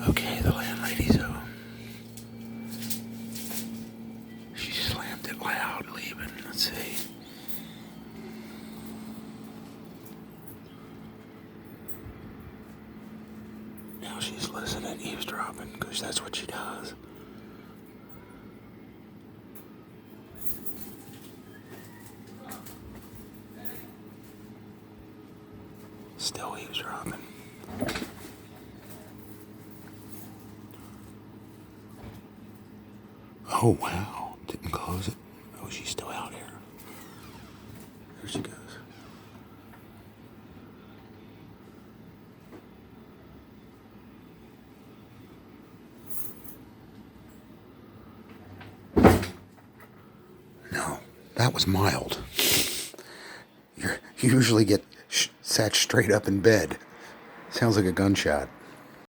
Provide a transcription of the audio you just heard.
Okay, the landlady's home. She slammed it loud, leaving. Let's see. Now she's listening, eavesdropping, because that's what she does. Still eavesdropping. Oh, wow. Didn't close it. Oh, she's still out here. There she goes. No, that was mild. You usually get sat straight up in bed. Sounds like a gunshot.